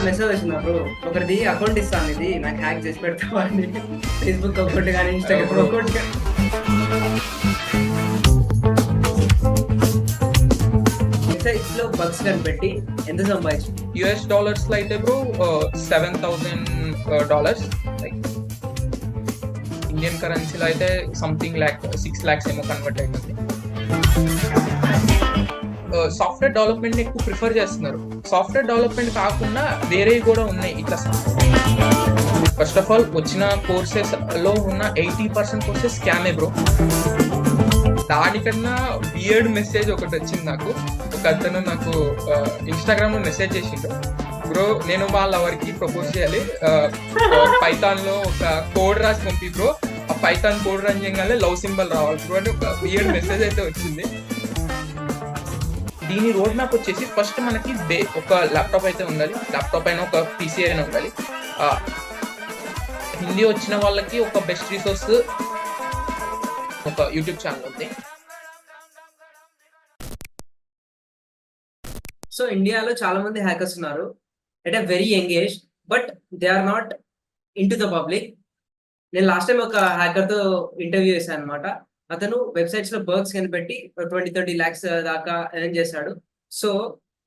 Message వచ్చింది bro. ఒకరిది account ఇస్తాను, ఇది నాకు హ్యాక్ చేసి పెడతావా అని. ఫేస్బుక్ అకౌంట్ కానీ ఇన్స్టాగ్రామ్ అకౌంట్ కానీ. వెబ్సైట్స్ లో బగ్స్ కనిపెట్టి ఎంత సంపాదించు? యుఎస్ డాలర్స్ లో అయితే బ్రో $7,000, లైక్ ఇండియన్ కరెన్సీలో అయితే సంథింగ్ 6 lakhs ఏమో కన్వర్ట్ అవుతుంది. సాఫ్ట్వేర్ డెవలప్మెంట్ ఎక్కువ ప్రిఫర్ చేస్తున్నారు. సాఫ్ట్వేర్ డెవలప్మెంట్ కాకుండా వేరేవి కూడా ఉన్నాయి ఇట్లా. ఫస్ట్ ఆఫ్ ఆల్ వచ్చిన కోర్సెస్ లో ఉన్న 80% కోర్సెస్ స్కామే బ్రో. దానికన్నా వియర్డ్ మెసేజ్ ఒకటి వచ్చింది నాకు. ఒక అతను నాకు ఇన్స్టాగ్రామ్ లో మెసేజ్ చేసిండు, బ్రో నేను వాళ్ళ వరకు ప్రపోజ్ చేయాలి, పైథాన్ లో ఒక కోడ్ రాసి పంపి బ్రో, ఆ పైథాన్ కోడ్ రన్ చేయగానే లవ్ సింబల్ రావాలి బ్రో అని ఒక వియర్డ్ మెసేజ్ అయితే వచ్చింది. దీని రోడ్ మ్యాప్ వచ్చేసి ఫస్ట్ మనకి ఒక ల్యాప్టాప్ అయితే ఉండాలి, ల్యాప్టాప్ అయినా ఒక పీసీ అయినా ఉండాలి. హిందీ వచ్చిన వాళ్ళకి ఒక బెస్ట్ రిసోర్స్ ఒక యూట్యూబ్ ఛానల్ ఉంది. సో ఇండియాలో చాలా మంది హ్యాకర్స్ ఉన్నారు at a very young age, but they are not into the public. నేను లాస్ట్ టైం ఒక హ్యాకర్ తో ఇంటర్వ్యూ చేశాను అనమాట. అతను వెబ్సైట్స్ లో బర్గ్స్ కనిపెట్టి 20-30 lakhs దాకా ఎర్న్ చేశాడు. సో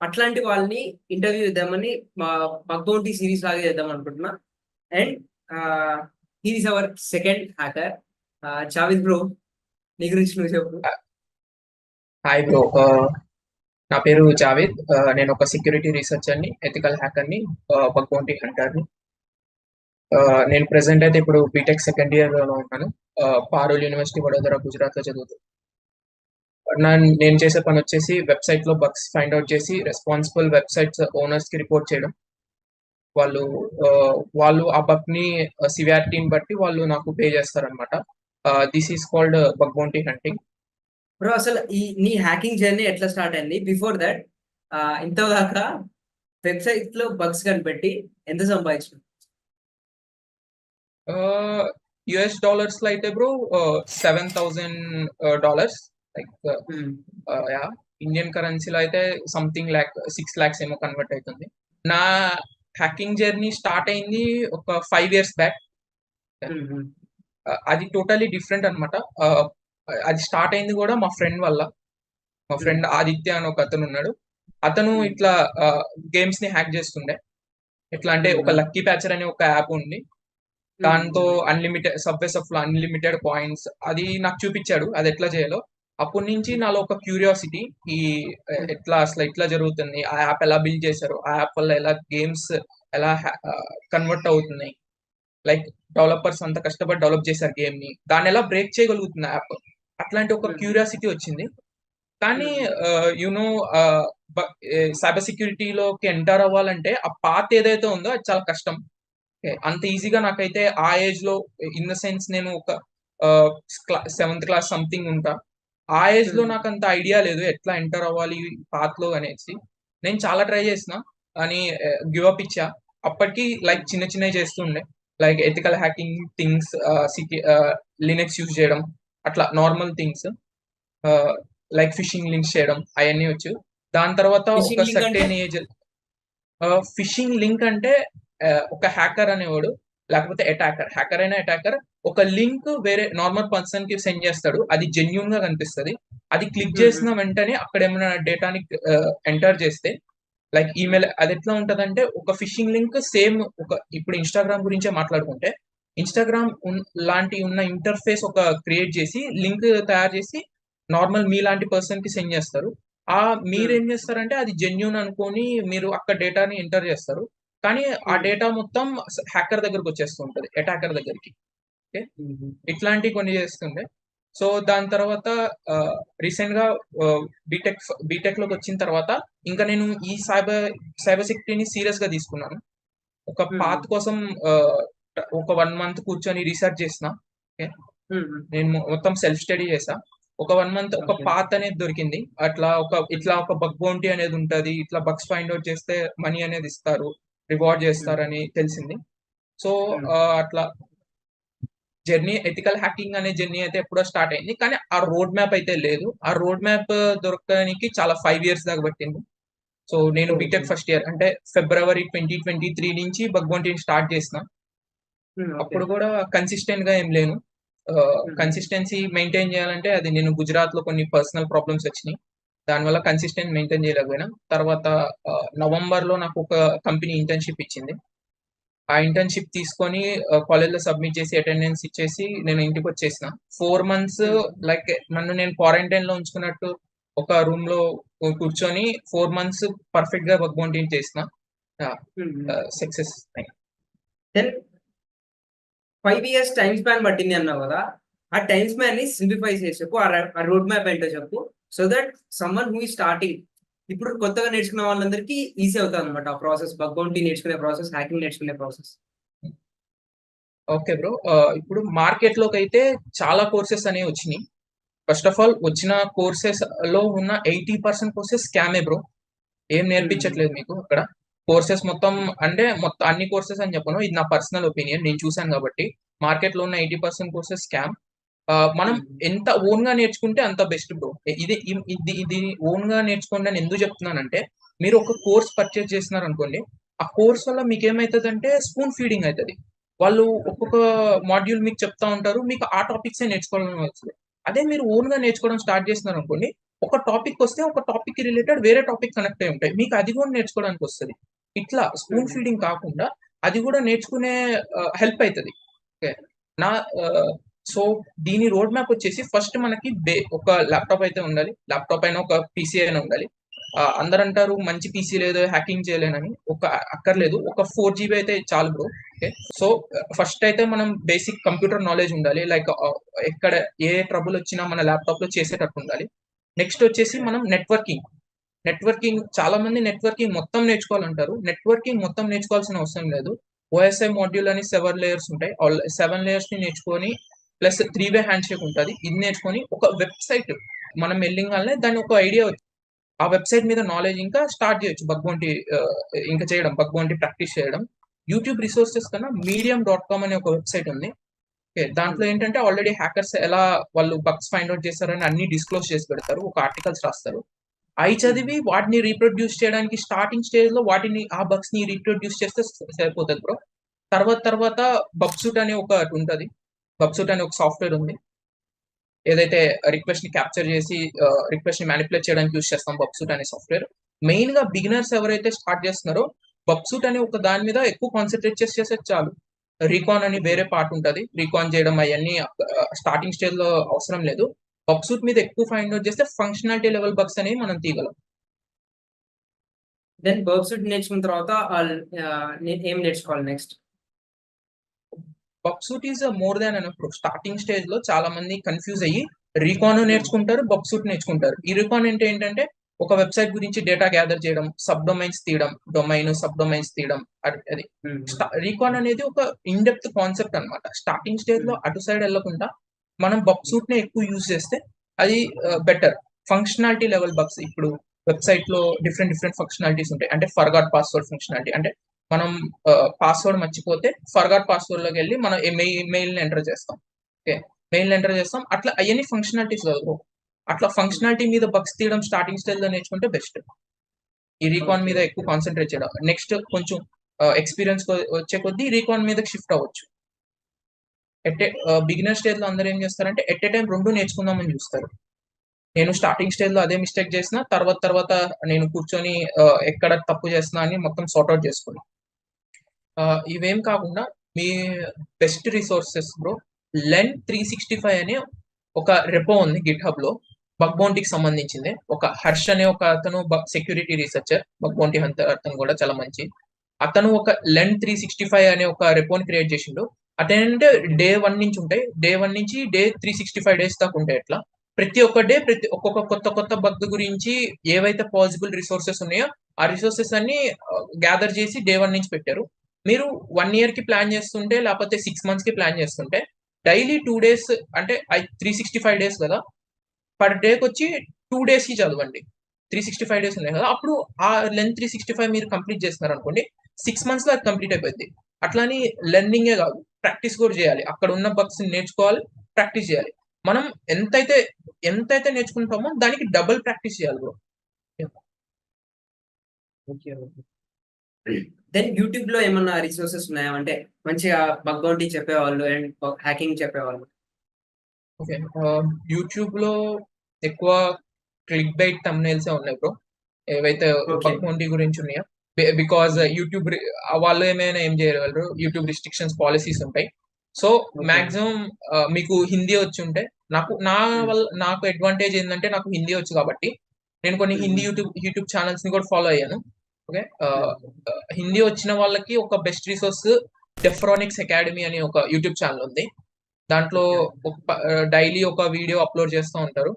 అట్లాంటి వాళ్ళని ఇంటర్వ్యూ చేద్దామని మా బగ్ బౌంటీ సిరీస్ లాగా చేద్దాం అనుకుంటున్నా. And he is our second hacker. Javid bro, నీ గురించి నువ్వు చెప్పు. హాయ్ బ్రో, నా పేరు జావేద్. నేను ఒక సెక్యూరిటీ రీసెర్చర్ని, ఎథికల్ హ్యాకర్ని, బగ్ బౌంటీ హంటర్ని. నేను ప్రెసెంట్ అయితే ఇప్పుడు బీటెక్ సెకండ్ ఇయర్ లో ఉన్నాను. పారుల్ యూనివర్సిటీ వడోదర గుజరాత్ లో చదువుతాను. నేను చేసే పని వచ్చేసి వెబ్సైట్ లో బగ్స్ ఫైండ్ అవుట్ చేసి రెస్పాన్సిబుల్ వెబ్సైట్స్ ఓనర్స్ కి రిపోర్ట్ చేయడం. వాళ్ళు ఆ బగ్ ని సివియారిటీని బట్టి వాళ్ళు నాకు పే చేస్తారనమాట. This is called bug bounty hunting. Bro అసలు నీ హ్యాకింగ్ జర్నీ ఎట్లా స్టార్ట్ అయింది? బిఫోర్ దట్ ఇంతదాకా వెబ్సైట్ లో బగ్స్ కనిపెట్టి ఎంత సంపాదించు? యుఎస్ డాలర్స్ లో అయితే బ్రో $7,000, లైక్ యా ఇండియన్ కరెన్సీలో అయితే సంథింగ్ 6 lakhs ఏమో కన్వర్ట్ అవుతుంది. నా హ్యాకింగ్ జర్నీ స్టార్ట్ అయింది ఒక 5 years బ్యాక్. అది టోటలీ డిఫరెంట్ అనమాట. అది స్టార్ట్ అయింది కూడా మా ఫ్రెండ్ వల్ల. మా ఫ్రెండ్ ఆదిత్య అని ఒక అతను ఉన్నాడు. అతను ఇట్లా గేమ్స్ ని హ్యాక్ చేస్తుండే. ఎట్లా అంటే ఒక లక్కీ ప్యాచర్ అనే ఒక యాప్ ఉంది, దాంతో unlimited subways of unlimited points అది నాకు చూపించాడు అది ఎట్లా చేయాలో. అప్పటి నుంచి నాలో ఒక క్యూరియాసిటీ, ఈ ఎట్లా అసలు ఎట్లా జరుగుతుంది, ఆ యాప్ ఎలా బిల్డ్ చేశారు, ఆ యాప్ వల్ల ఎలా గేమ్స్ ఎలా కన్వర్ట్ అవుతున్నాయి, లైక్ డెవలపర్స్ అంత కష్టపడి డెవలప్ చేశారు గేమ్ ని, దాన్ని ఎలా బ్రేక్ చేయగలుగుతుంది యాప్, అట్లాంటి ఒక క్యూరియాసిటీ వచ్చింది. కానీ యునో సైబర్ సెక్యూరిటీలోకి ఎంటర్ అవ్వాలంటే ఆ పాత్ ఏదైతే ఉందో అది చాలా కష్టం. అంత ఈజీగా నాకైతే ఆ ఏజ్ లో, ఇన్ ద సెన్స్ నేను ఒక 7th class సంథింగ్ ఉంటా, ఆ ఏజ్ లో నాకు అంత ఐడియా లేదు ఎట్లా ఎంటర్ అవ్వాలి పాత్ లో అనేసి. నేను చాలా ట్రై చేసిన అని గివ్ అప్ ఇచ్చా. అప్పటికి లైక్ చిన్న చిన్నవి చేస్తుండే, like ethical hacking things, Linux use చేయడం, అట్లా normal things, like phishing links చేయడం, అవన్నీ వచ్చు. దాని తర్వాత ఒక సర్టెన్ ఏజ్, ఫిషింగ్ లింక్ అంటే ఒక హ్యాకర్ అనేవాడు, లేకపోతే హ్యాకర్ అయినా అటాకర్ ఒక లింక్ వేరే నార్మల్ పర్సన్ కి సెండ్ చేస్తాడు, అది జెన్యూన్ గా కనిపిస్తుంది. అది క్లిక్ చేసిన వెంటనే అక్కడ ఏమైనా డేటాని ఎంటర్ చేస్తే, లైక్ ఈమెయిల్, అది ఎట్లా ఉంటదంటే ఒక ఫిషింగ్ లింక్ సేమ్ ఒక, ఇప్పుడు ఇన్స్టాగ్రామ్ గురించే మాట్లాడుకుంటే ఇన్స్టాగ్రామ్ లాంటి ఉన్న ఇంటర్ఫేస్ ఒక క్రియేట్ చేసి లింక్ తయారు చేసి నార్మల్ మీ లాంటి పర్సన్ కి సెండ్ చేస్తారు. మీరేం చేస్తారంటే అది జెన్యూన్ అనుకొని మీరు అక్కడ డేటాని ఎంటర్ చేస్తారు, కానీ ఆ డేటా మొత్తం హ్యాకర్ దగ్గరకు వచ్చేస్తూ ఉంటది, అటాకర్ దగ్గరికి. ఓకే, ఇట్లాంటివి కొన్ని చేస్తుండే. సో దాని తర్వాత రీసెంట్ గా బీటెక్ లోకి వచ్చిన తర్వాత ఇంకా నేను ఈ సైబర్ సెక్యూరిటీని సీరియస్ గా తీసుకున్నాను. ఒక పాత్ కోసం ఒక 1 month కూర్చొని రీసెర్చ్ చేసిన. నేను మొత్తం సెల్ఫ్ స్టడీ చేసా. ఒక 1 month ఒక పాత్ అనేది దొరికింది. ఇట్లా ఒక బగ్ బౌంటీ అనేది ఉంటది, ఇట్లా బగ్స్ ఫైండ్ అవుట్ చేస్తే మనీ అనేది ఇస్తారు, రివార్డ్ చేస్తారని తెలిసింది. సో అట్లా జర్నీ, ఎథికల్ హ్యాకింగ్ అనే జర్నీ అయితే ఎప్పుడో స్టార్ట్ అయింది, కానీ ఆ రోడ్ మ్యాప్ అయితే లేదు. ఆ రోడ్ మ్యాప్ దొరకడానికి చాలా 5 years దాకా పట్టింది. సో నేను ఓకే. బీటెక్ ఫస్ట్ ఇయర్ అంటే ఫిబ్రవరి 2023 నుంచి బగ్ బౌంటీని స్టార్ట్ చేసిన. ఓకే. అప్పుడు కూడా కన్సిస్టెంట్ గా ఏం లేను. కన్సిస్టెన్సీ మెయింటైన్ చేయాలంటే అది నేను గుజరాత్ లో కొన్ని పర్సనల్ ప్రాబ్లమ్స్ వచ్చినాయి. దానివల్ల కన్సిస్టెంట్ మెయింటైన్ చేయలేకపోయినా. తర్వాత నవంబర్ లో నాకు ఒక కంపెనీ ఇంటర్న్షిప్ ఇచ్చింది. ఆ ఇంటర్న్షిప్ తీసుకొని కాలేజ్ లో సబ్మిట్ చేసి అటెండెన్స్ ఇచ్చేసి నేను ఇంటికి వచ్చేసిన. 4 months లైక్ నన్ను నేను క్వారంటైన్ లో ఉంచుకున్నట్టు ఒక రూమ్ లో కూర్చొని 4 months పర్ఫెక్ట్ గా బగ్ బౌంటీ చేసిన. Success. Then 5 years time span పట్టింది అన్నావు కదా, ఆ టైం స్పాన్ ని సింప్లిఫై చేసి చెప్పు, ఆ రోడ్ మ్యాప్ ఏంటో చెప్పు, సో దట్ సమ్మన్ హూ ఈ స్టార్టింగ్ ఇప్పుడు కొత్తగా నేర్చుకున్న వాళ్ళందరికీ ఈజీ అవుతుంది అనమాట ఆ ప్రాసెస్, బగ్ బౌంటీ నేర్చుకునే ప్రాసెస్, హ్యాకింగ్ నేర్చుకునే ప్రాసెస్. Okay bro. ఇప్పుడు మార్కెట్ లోకి అయితే చాలా కోర్సెస్ అనేవి వచ్చినాయి. ఫస్ట్ ఆఫ్ ఆల్ వచ్చిన కోర్సెస్ లో ఉన్న 80% కోర్సెస్ స్కామే బ్రో. ఏం నేర్పించట్లేదు మీకు అక్కడ. కోర్సెస్ మొత్తం అంటే మొత్తం అన్ని కోర్సెస్ అని చెప్పను, ఇది నా పర్సనల్ ఒపీనియన్, నేను చూసాను కాబట్టి. మార్కెట్ లో ఉన్న 80% కోర్సెస్ స్కామ్. మనం ఎంత ఓన్ గా నేర్చుకుంటే అంత బెస్ట్ బ్రో. ఇది ఓన్ గా నేర్చుకోండి అని ఎందుకు చెప్తున్నానంటే, మీరు ఒక కోర్స్ పర్చేస్ చేస్తున్నారు అనుకోండి, ఆ కోర్స్ వల్ల మీకు ఏమైతుందంటే స్పూన్ ఫీడింగ్ అవుతుంది. వాళ్ళు ఒక్కొక్క మాడ్యూల్ మీకు చెప్తా ఉంటారు, మీకు ఆ టాపిక్సే నేర్చుకోవాలని వస్తుంది. అదే మీరు ఓన్ గా నేర్చుకోవడం స్టార్ట్ చేస్తున్నారు అనుకోండి, ఒక టాపిక్ వస్తే ఒక టాపిక్ కి రిలేటెడ్ వేరే టాపిక్ కనెక్ట్ అయి ఉంటాయి, మీకు అది కూడా నేర్చుకోవడానికి వస్తుంది. ఇట్లా స్పూన్ ఫీడింగ్ కాకుండా అది కూడా నేర్చుకునే హెల్ప్ అవుతుంది. ఓకే. నా సో దీని రోడ్ మ్యాప్ వచ్చేసి ఫస్ట్ మనకి ఒక ల్యాప్టాప్ అయితే ఉండాలి. ల్యాప్టాప్ అయినా ఒక పీసీ అయినా ఉండాలి. అందరు అంటారు మంచి పీసీ లేదు హ్యాకింగ్ చేయలేనని. అక్కర్లేదు, ఒక 4 GB అయితే చాలు బ్రో. ఓకే. సో ఫస్ట్ అయితే మనం బేసిక్ కంప్యూటర్ నాలెడ్జ్ ఉండాలి. లైక్ ఎక్కడ ఏ ట్రబుల్ వచ్చినా మన ల్యాప్టాప్ లో చేసేటట్టు ఉండాలి. నెక్స్ట్ వచ్చేసి మనం నెట్వర్కింగ్ చాలా మంది నెట్వర్కింగ్ మొత్తం నేర్చుకోవాలంటారు. నెట్వర్కింగ్ మొత్తం నేర్చుకోవాల్సిన అవసరం లేదు. ఓఎస్ఐ మాడ్యూల్ అని 7 layers ఉంటాయి. 7 layers ని నేర్చుకొని ప్లస్ 3-way హ్యాండ్ షేక్ ఉంటుంది. ఇది నేర్చుకొని ఒక వెబ్సైట్ మనం వెళ్ళింగానే దాని ఒక ఐడియా ఆ వెబ్సైట్ మీద నాలెడ్జ్ ఇంకా స్టార్ట్ చేయొచ్చు. బగ్ బౌంటీ ఇంకా చేయడం, బగ్ బౌంటీ ప్రాక్టీస్ చేయడం. యూట్యూబ్ రిసోర్సెస్ కన్నా medium.com అనే ఒక వెబ్సైట్ ఉంది. ఓకే. దాంట్లో ఏంటంటే ఆల్రెడీ హ్యాకర్స్ ఎలా వాళ్ళు బగ్స్ ఫైండ్ అవుట్ చేస్తారని అన్ని డిస్క్లోజ్ చేసి పెడతారు. ఒక ఆర్టికల్స్ రాస్తారు. అవి చదివి వాటిని రీప్రొడ్యూస్ చేయడానికి స్టార్టింగ్ స్టేజ్ లో వాటిని ఆ బగ్స్ ని రీప్రొడ్యూస్ చేస్తే సరిపోతుంది బ్రో. తర్వాత బబ్సూట్ అనే ఒకటి ఉంటది. బబ్సూట్ అనే ఒక సాఫ్ట్వేర్ ఉంది. ఏదైతే రిక్వెస్ట్ ని క్యాప్చర్ చేసి రిక్వెస్ట్ ని మ్యానిపులేట్ చేయడానికి యూస్ చేస్తాం బబ్సూట్ అనే సాఫ్ట్వేర్. మెయిన్ గా బిగినర్స్ ఎవరైతే స్టార్ట్ చేస్తున్నారో బబ్సూట్ అనే ఒక దాని మీద ఎక్కువ కాన్సన్ట్రేట్ చేస్తే చాలు. రీకాన్ అని వేరే పార్ట్ ఉంటది. రీకాన్ చేయడం అవన్నీ స్టార్టింగ్ స్టేజ్ లో అవసరం లేదు. బబ్సూట్ మీద ఎక్కువ ఫైండ్ అవుట్ చేస్తే ఫంక్షనాలిటీ లెవెల్ బగ్స్ అనేవి మనం తీయగలం. దెన్ బర్బ్సూట్ నేర్చుకున్న తర్వాత ఏం నేర్చుకోవాలి నెక్స్ట్? Burp Suite is more than enough. Starting stage లో చాలా మంది కన్ఫ్యూజ్ అయ్యి రీకాన్ నేర్చుకుంటారు, బబ్సూట్ నేర్చుకుంటారు. ఈ రీకాన్ ఏంటంటే ఒక వెబ్సైట్ గురించి డేటా గ్యాదర్ చేయడం, సబ్ డొమైన్స్ తీయడం, సబ్ డొమైన్స్ తీయడం. అది రీకాన్ అనేది ఒక ఇన్ డెప్త్ కాన్సెప్ట్ అన్నమాట. స్టార్టింగ్ స్టేజ్ లో అటు సైడ్ వెళ్ళకుండా మనం బబ్సూట్ నే ఎక్కువ యూజ్ చేస్తే అది బెటర్. ఫంక్షనాలిటీ లెవెల్ బగ్స్ ఇప్పుడు వెబ్సైట్ లో డిఫరెంట్ ఫంక్షనాలిటీస్ ఉంటాయి. అంటే ఫర్గాట్ పాస్వర్డ్ ఫంక్షనాలిటీ, అంటే మనం పాస్వర్డ్ మర్చిపోతే ఫర్గాట్ పాస్వర్డ్ లోకి వెళ్ళి మనం మెయిల్ ఎంటర్ చేస్తాం. ఓకే. మెయిల్ ఎంటర్ చేస్తాం, అట్లా అవన్నీ ఫంక్షనాలిటీస్ కాదు. అట్లా ఫంక్షనాలిటీ మీద బగ్స్ తీయడం స్టార్టింగ్ స్టేజ్ లో నేర్చుకుంటే బెస్ట్. ఈ రీకాన్ మీద ఎక్కువ కాన్సన్ట్రేట్ చేయడం. నెక్స్ట్ కొంచెం ఎక్స్పీరియన్స్ వచ్చే కొద్దీ రీకాన్ మీద షిఫ్ట్ అవ్వచ్చు. బిగినర్ స్టేజ్ లో అందరూ ఏం చేస్తారంటే ఎట్ ఏ టైం 2 నేర్చుకుందామని చూస్తారు. నేను స్టార్టింగ్ స్టేజ్ లో అదే మిస్టేక్ చేసిన. తర్వాత నేను కూర్చొని ఎక్కడ తప్పు చేస్తున్నా అని మొత్తం సార్ట్అవుట్ చేసుకున్నాను. ఇవేం కాకుండా మీ బెస్ట్ రిసోర్సెస్ బ్రో, Len365 అనే ఒక రెపో ఉంది గిట్ హబ్ లో, బగ్ బౌంటీకి సంబంధించింది. ఒక హర్ష్ అనే ఒక అతను సెక్యూరిటీ రీసెర్చర్, బగ్ బౌంటీ అతను కూడా చాలా మంచి అతను. ఒక Len365 అనే ఒక రెపోని క్రియేట్ చేసిండు. అటేంటంటే డే 1 నుంచి ఉంటాయి. డే 1 నుంచి డే 365 days దాకా ఉంటాయి. ఎట్లా ప్రతి ఒక్క డే ఒక్కొక్క కొత్త బగ్ గురించి ఏవైతే పాసిబుల్ రిసోర్సెస్ ఉన్నాయో ఆ రిసోర్సెస్ అన్ని గ్యాదర్ చేసి డే 1 నుంచి పెట్టారు. మీరు 1 year కి ప్లాన్ చేస్తుంటే, లేకపోతే 6 months కి ప్లాన్ చేస్తుంటే, డైలీ 2 days అంటే 365 days కదా, పర్ డేకి వచ్చి 2 days కి చదవండి. 365 days ఉన్నాయి కదా, అప్పుడు ఆ Len365 మీరు కంప్లీట్ చేస్తున్నారు అనుకోండి, 6 months లో అది కంప్లీట్ అయిపోద్ది. అట్లాని లెర్నింగే కాదు, ప్రాక్టీస్ కూడా చేయాలి. అక్కడ ఉన్న బగ్స్ నేర్చుకోవాలి, ప్రాక్టీస్ చేయాలి. మనం ఎంతైతే నేర్చుకుంటామో దానికి డబుల్ ప్రాక్టీస్ చేయాలి బ్రో. ఓకే. ఓకే. దెన్ యూట్యూబ్‌లో ఏమన్నా రిసోర్సెస్ ఉన్నాయా? అంటే మంచిగా బగ్ బౌంటీ చెప్పేవాళ్ళు అండ్ హ్యాకింగ్ చెప్పేవాళ్ళు. ఓకే. యూట్యూబ్‌లో ఎక్కువ క్లిక్ బైట్ థంబ్‌నెయిల్సే ఉన్నాయి బ్రో. ఏవైతే ఓకే. బగ్ బౌంటీ గురించి ఉన్నాయో. బికాజ్ హ్మ్. యూట్యూబ్ వాళ్ళు ఏం చేయగలరు. యూట్యూబ్ రిస్ట్రిక్షన్స్ పాలిసీస్ ఉంటాయి. So okay. మాక్సిమం మీకు హిందీ వచ్చుంటే హ్మ్. నాకు అడ్వాంటేజ్ ఏందంటే నాకు హిందీ వచ్చు కాబట్టి నేను కొన్ని హిందీ హుహు. యూట్యూబ్ ఛానెల్స్‌ని కూడా ఫాలో అయ్యాను. ఓకే. హ్మ్. హిందీ వచ్చిన వాళ్ళకి ఒక బెస్ట్ రిసోర్స్ డెఫ్రానిక్స్ అకాడమీ అని ఒక యూట్యూబ్ ఛానెల్ ఉంది. దాంట్లో ఓకే. డైలీ ఒక వీడియో అప్లోడ్ చేస్తూ ఉంటారు.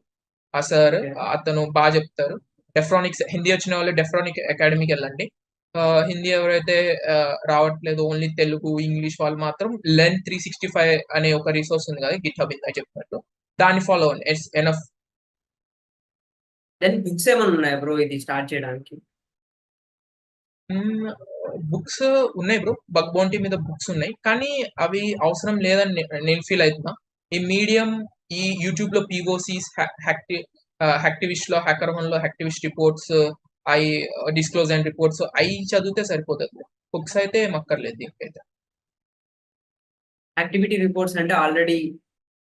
ఆ సార్ ఓకే. అతను చెప్తారు. హిందీ వచ్చిన వాళ్ళు డెఫ్రానిక్ అకాడమీకి వెళ్ళండి. హిందీ ఎవరైతే రావట్లేదు ఓన్లీ తెలుగు, ఇంగ్లీష్ వాళ్ళు మాత్రం లెర్న్ 365 అనే ఒక రిసోర్స్ ఉంది కదా! గిట్‌హబ్ ఇందాక చెప్పినట్టు. దాన్ని ఫాలో అవ్వండి. It's enough. దెన్ బుక్స్ ఏమన్నా ఉన్నాయా బ్రో ఇది స్టార్ట్ చేయడానికి? హ్మ్. బుక్స్ ఉన్నాయి బ్రో. బగ్ బౌంటీ మీద బుక్స్ ఉన్నాయి. కానీ అవి అవసరం లేదని నేను ఫీల్ అయితున్నా. ఈ మీడియం, ఈ యూట్యూబ్‌లో పీఓసీస్, హ్యాక్టివిస్ట్‌లో, హ్యాకర్1లో హ్యాక్టివిస్ట్ రిపోర్ట్స్, అయి డిస్క్లోజ్ అండ్ రిపోర్ట్స్ అయి చదివితే సరిపోతది. బుక్స్ అయితే ఏం అక్కర్లేదు దీనికైతే. యాక్టివిటీ రిపోర్ట్స్ అంటే ఆల్రెడీ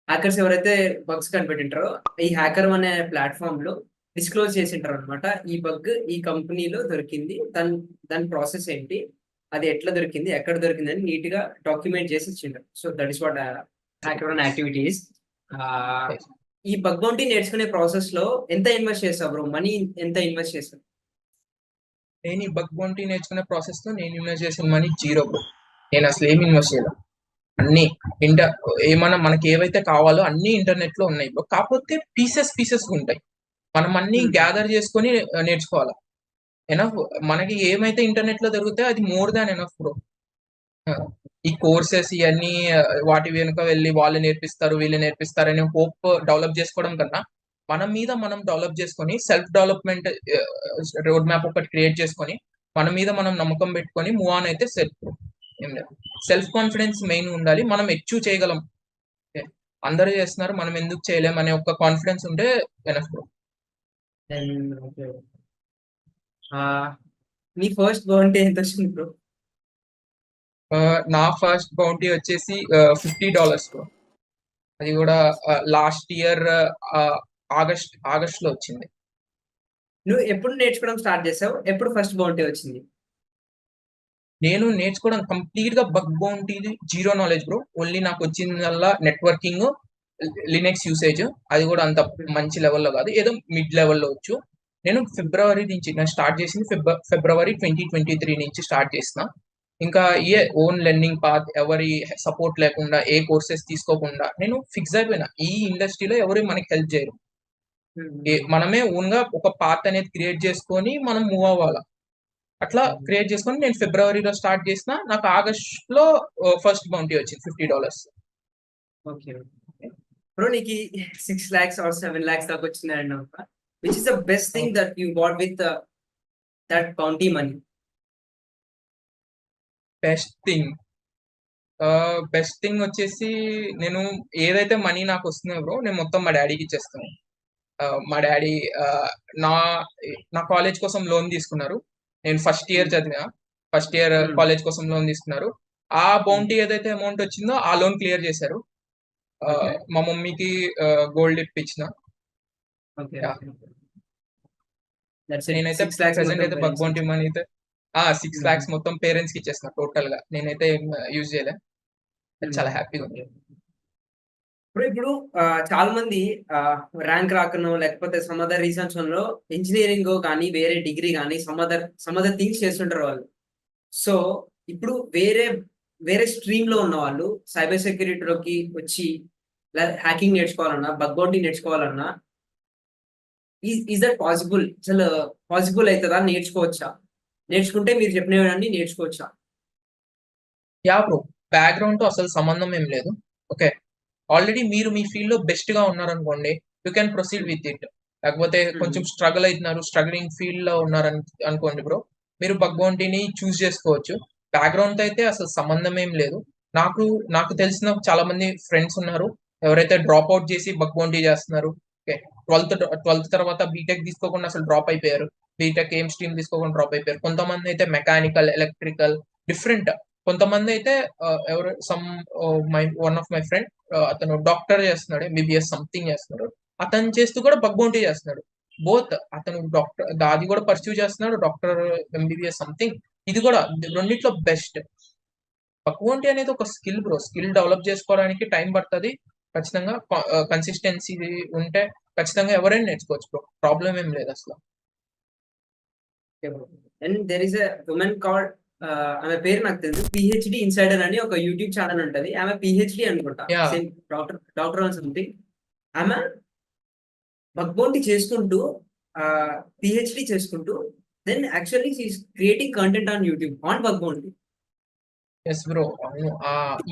హ్యాకర్స్ ఎవరైతే బగ్స్ కనిపెట్టింటారో, ఈ హ్యాకర్ అనే ప్లాట్‌ఫార్మ్‌లో డిస్క్లోజ్ చేసింటారనమాట. ఈ బగ్ ఈ కంపెనీలో దొరికింది. దాని ప్రాసెస్ ఏంటి? అది ఎట్లా దొరికింది? ఎక్కడ దొరికిందని నీట్‌గా డాక్యుమెంట్ చేసి ఇచ్చిండ్రు. So, that is what hacker an activity is. ఆహ్, యెస్. ఈ బగ్ బౌంటీ నేర్చుకునే ప్రాసెస్‌లో ఎంత ఇన్వెస్ట్ చేసావు బ్రో? మనీ ఎంత ఇన్వెస్ట్ చేసావు? నేను ఈ బగ్ బౌంటీ నేర్చుకునే ప్రాసెస్‌లో నేను ఇన్వెస్ట్ చేసిన మనీ 0 బ్రో. నేనసలు ఏమి ఇన్వెస్ట్ చేయలే. అన్నీ ఇంట ఏమన్నా మనకేవైతే కావాలో అన్నీ ఇంటర్నెట్‌లో ఉన్నాయి బ్రో. కాపోతే పీసెస్‌గా ఉంటాయి. మనం అన్నీ హ్మ్. గ్యాదర్ చేసుకొని నేర్చుకోవాల. ఎనఫ్. మనకి ఏమైతే ఇంటర్నెట్‌లో దొరుకుతాయో అది మోర్ థాన్ ఎనఫ్ బ్రో. ఆ! ఈ కోర్సెస్ ఇయన్నీ వాటి వెనుక వెళ్లి వాళ్ళు నేర్పిస్తారు, వీళ్ళు నేర్పిస్తారని హోప్ డెవలప్ చేసుకోవడం కన్నా, మన మీద మనం డెవలప్ చేసుకొని సెల్ఫ్ డెవలప్‌మెంట్ రోడ్ మ్యాప్ ఒకటి క్రియేట్ చేసుకొని, మన మీద మనం నమ్మకం పెట్టుకొని మూవ్ ఆన్ అయితే సెట్ బ్రో. ఏం లేదు. సెల్ఫ్ కాన్ఫిడెన్స్ మెయిన్ ఉండాలి. మనం అచీవ్ చేయగలం. ఓకే. అందరూ చేస్తున్నారు మనం ఎందుకు చేయలేం అనే ఒక కాన్ఫిడెన్స్ ఉంటే enough bro. Then okay. Ah, నీ ఫస్ట్ బౌంటీ ఎంతొచ్చింది బ్రో? నా ఫస్ట్ బౌంటీ వచ్చేసి $50 బ్రో. అది కూడా లాస్ట్ ఇయర్ ఆగస్ట్‌లో వచ్చింది. నువ్వు ఎప్పుడు నేర్చుకోవడం స్టార్ట్ చేసావు? ఎప్పుడు ఫస్ట్ బౌంటీ వచ్చింది? నేను నేర్చుకోవడం కంప్లీట్‌గా బగ్ బౌంటీది జీరో నాలెడ్జ్ బ్రో. ఓన్లీ నాకొచ్చిందల్లా నెట్వర్కింగ్, లినక్స్ యూసేజ్. అది కూడా అంత హ్మ్. మంచి లెవెల్‌లో కాదు. ఏదో మిడ్ లెవెల్‌లో వచ్చు. నేను స్టార్ట్ చేసింది ఫిబ్రవరి 2023 నుంచి స్టార్ట్ చేసిన. ఇంకా ఓన్ లెర్నింగ్ పాత్ ఎవరి సపోర్ట్ లేకుండా, ఏ కోర్సెస్ తీసుకోకుండా నేను ఫిక్స్ అయిపోయినా. ఈ ఇండస్ట్రీలో ఎవరు మనకి హెల్ప్ చేయరు. హ్మ్. మనమే ఓన్‌గా ఒక పాత్ అనేది క్రియేట్ చేసుకొని మనం మూవ్ అవ్వాల. అట్లా హ్మ్. క్రియేట్ చేసుకొని నేను ఫిబ్రవరిలో స్టార్ట్ చేసిన. నాకు ఆగస్ట్‌లో ఫస్ట్ బౌంటీ వచ్చింది $50. ఓకే. ఓకే. బ్రో నీకీ 6,00,000 ఆర్ 7,00,000 దాకా వచ్చిందన్నావు కదా! Which is the best thing that you got with that bounty money? Best thing best thing వచ్చేసి నేను ఏదైతే మనీ నాకొస్తున్నాయో బ్రో నేను మొత్తం మా డ్యాడీకి ఇచ్చేస్తాను. మా డ్యాడీ ఆహ్, నా నా కాలేజ్ కోసం లోన్ తీసుకున్నారు. నేను ఫస్ట్ ఇయర్ హ్మ్. చదివిన. ఫస్ట్ ఇయర్ హ్మ్. కాలేజ్ కోసం లోన్ తీసుకున్నారు. ఆ హ్మ్. బౌంటీ ఏదైతే అమౌంట్ వచ్చిందో ఆ లోన్ క్లియర్ చేశారు. ఓకే. మా మమ్మీకి గోల్డ్ ఇప్పించిన. Okay. Yeah! Okay. That's it. నేనైతే 6,00,000 ప్రెజెంట్ మొత్తం అయితే బగ్ పేరెంట్స్‌కి బౌంటీ ఇచ్చారు. మనీ అయితే 6 హుహు. లాక్స్ మొత్తం పేరెంట్స్‌కి ఇచ్చేసిన టోటల్‌గా. నేనైతే ఏం యూజ్ చేయలే. హ్మ్. చాలా హ్యాపీగా ఉంది. ఓకే. ఇప్పుడు చాలా మంది ర్యాంక్ రాకనో లేకపోతే సమ్ అదర్ రీజన్స్ వల్లో ఇంజినీరింగో గాని, వేరే డిగ్రీ గాని సమ్ అదర్ థింగ్స్ చేస్తుంటారు వాళ్ళు. సో, ఇప్పుడు వేరే స్ట్రీమ్‌లో ఉన్నవాళ్ళు సైబర్ సెక్యూరిటీలోకి వచ్చి హ్యాకింగ్ నేర్చుకోవాలన్నా, బగ్ బౌంటీ నేర్చుకోవాలన్నా ఈస్ దట్ పాసిబుల్? అసలు పాసిబుల్ అయితదా? నేర్చుకోవచ్చా? నేర్చుకుంటే మీరు చెప్పినవన్నీ నేర్చుకోవచ్చా? యాహ్! బ్రో. బ్యాక్‌గ్రౌండ్‌తో అసలు సంబంధం ఏం లేదు. ఓకే. ఆల్రెడీ మీరు మీ ఫీల్డ్‌లో బెస్ట్‌గా ఉన్నారనుకోండి. యూ కెన్ ప్రొసీడ్ హ్మ్. With it. లేకపోతే హ్మ్. కొంచెం స్ట్రగుల్ అయితున్నారు. స్ట్రగలింగ్ ఫీల్డ్‌లో అనుకోండి బ్రో. మీరు బగ్ బౌంటీని చూజ్ చేసుకోవచ్చు. బ్యాక్‌గ్రౌండ్‌తో అయితే అసలు సంబంధం ఏం లేదు. నాకు నాకు తెలిసిన చాలా మంది ఫ్రెండ్స్ ఉన్నారు. ఎవరైతే డ్రాప్ ఔట్ చేసి బగ్ బౌంటీ చేస్తున్నారు. ఓకే. 12థ్ తర్వాత బీటెక్ తీసుకోకుండా అసలు డ్రాప్ అయిపోయారు. బీటెక్ ఏం స్ట్రీమ్ తీసుకోకుండా డ్రాప్ అయిపోయారు. కొంతమంది అయితే మెకానికల్, ఎలక్ట్రికల్ డిఫరెంట్. కొంతమంది అయితే ఎవరు some one of my friend అతను డాక్టర్ చేస్తున్నాడు, ఎంబీబీఎస్ సంథింగ్ చేస్తున్నాడు. అతను చేస్తూ కూడా బగ్ బౌంటీ చేస్తున్నాడు. బోత్ అతను డాక్టర్ అది కూడా పర్సూ చేస్తున్నాడు, డాక్టర్ ఎంబీబీఎస్ సంథింగ్. ఇది కూడా రెండిట్లో బెస్ట్. బగ్ బౌంటీ అనేది ఒక స్కిల్ బ్రో. స్కిల్ డెవలప్ చేసుకోవడానికి టైం పడుతుంది ఖచ్చితంగా. కన్సిస్టెన్సీ ఉంటే ఖచ్చితంగా ఎవరైనా నేర్చుకోవచ్చు బ్రో. ప్రాబ్లం ఏం లేదు అసలు. And there is a women called, ఆమె పేరు నాకు తెలుసు, పిహెచ్డి ఇన్సైడర్ అని ఒక యూట్యూబ్ ఛానల్ ఉంటది. ఆమె పిహెచ్డి అనుకుంటా, yeah same doctor on something. ఆమె బగ్ బౌంటీ చేసుకుంటూ పిహెచ్డి చేసుకుంటూ then actually creating content on YouTube on bug bounty. Yes bro, అవును.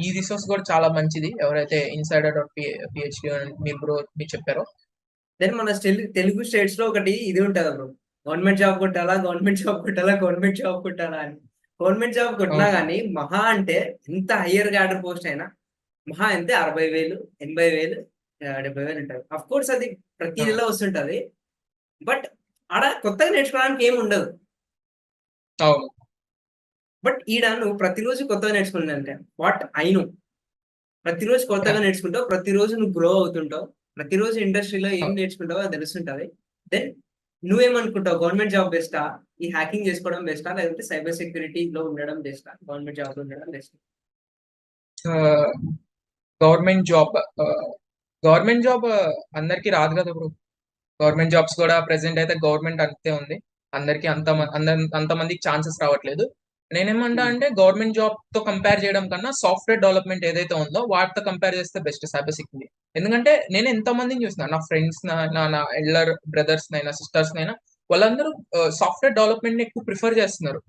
ఈ రిసోర్స్ కూడా చాలా మంచిది. ఎవరైతే ఇన్సైడర్ డాట్ పిహెచ్డి మీరు బ్రో మీరు చెప్పారో. దెన్ మన తెలుగు స్టేట్స్ లో ఒకటి ఇది ఉంటది బ్రో, గవర్నమెంట్ జాబ్ కొట్టాలా, గవర్నమెంట్ జాబ్ కొట్టాలా, గవర్నమెంట్ జాబ్ కొట్టాలా అని. గవర్నమెంట్ జాబ్ కొట్టినా అవును. కానీ మహా అంటే ఎంత హయ్యర్ క్యాడర్ పోస్ట్ అయినా మహా అంటే 60,000, 80,000, 70,000 ఉంటుంది. అఫ్ కోర్స్ అది ప్రతి ఆ, నెల వస్తుంటది. బట్ ఆడ కొత్తగా నేర్చుకోవడానికి ఏమి ఉండదు. అవును. బట్ ఈడ నువ్వు ప్రతిరోజు కొత్తగా నేర్చుకున్నానంటే వాట్ ఐ నో, ప్రతిరోజు యా, కొత్తగా నేర్చుకుంటావు, ప్రతిరోజు నువ్వు గ్రో అవుతుంటావు, ప్రతిరోజు ఇండస్ట్రీలో ఏం నేర్చుకుంటావో అది తెలుస్తుంటది. దెన్ నువ్వేమనుకుంటావు, గవర్నమెంట్ జాబ్ బెస్టా, ఈ హ్యాకింగ్ చేసుకోవడం బెస్టా, లేదంటే సైబర్ సెక్యూరిటీలో ఉండడం బెస్టా, గవర్నమెంట్ జాబ్ లో ఉండడం best? Government job government job అందరికి రాదు కదా బ్రో. గవర్నమెంట్ జాబ్స్ కూడా ప్రెసెంట్ అయితే గవర్నమెంట్ అంతే ఉంది. అందరికి అంతమందికి ఛాన్సెస్ రావట్లేదు. నేనేమంటా అంటే గవర్నమెంట్ జాబ్ తో కంపేర్ చేయడం కన్నా సాఫ్ట్వేర్ డెవలప్మెంట్ ఏదైతే ఉందో వాటితో కంపేర్ చేస్తే బెస్ట్ సైబర్ సెక్యూరిటీ. ఎందుకంటే నేను ఎంతమందిని చూసిన, నా ఫ్రెండ్స్, నా ఎల్డర్ బ్రదర్స్ నైనా సిస్టర్స్ నైనా, వాళ్ళందరూ సాఫ్ట్వేర్ డెవలప్మెంట్ ని ఎక్కువ ప్రిఫర్ చేస్తున్నారు.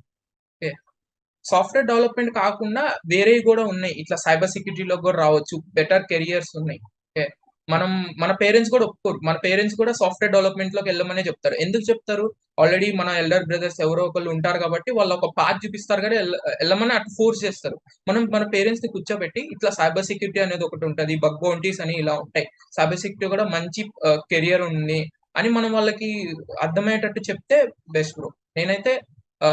సాఫ్ట్వేర్ డెవలప్మెంట్ కాకుండా వేరేవి కూడా ఉన్నాయి, ఇట్లా సైబర్ సెక్యూరిటీలో కూడా రావచ్చు, బెటర్ కెరియర్స్ ఉన్నాయి. ఓకే, మనం మన పేరెంట్స్ కూడా ఒప్పుకోరు. మన పేరెంట్స్ కూడా సాఫ్ట్వేర్ డెవలప్మెంట్ లోకి వెళ్ళమనే చెప్తారు. ఎందుకు చెప్తారు? ఆల్రెడీ మన ఎల్డర్ బ్రదర్స్ ఎవరో ఒకళ్ళు ఉంటారు కాబట్టి వాళ్ళు ఒక పాత్ చూపిస్తారు కానీ వెళ్ళమని అటు ఫోర్స్ చేస్తారు. మనం మన పేరెంట్స్ ని కూర్చోబెట్టి ఇట్లా సైబర్ సెక్యూరిటీ అనేది ఒకటి ఉంటుంది, బగ్ బౌంటీస్ అని ఇలా ఉంటాయి, సైబర్ సెక్యూరిటీ కూడా మంచి కెరియర్ ఉంది అని మనం వాళ్ళకి అర్థమయ్యేటట్టు చెప్తే బెస్ట్ బ్రో. నేనైతే ఆ,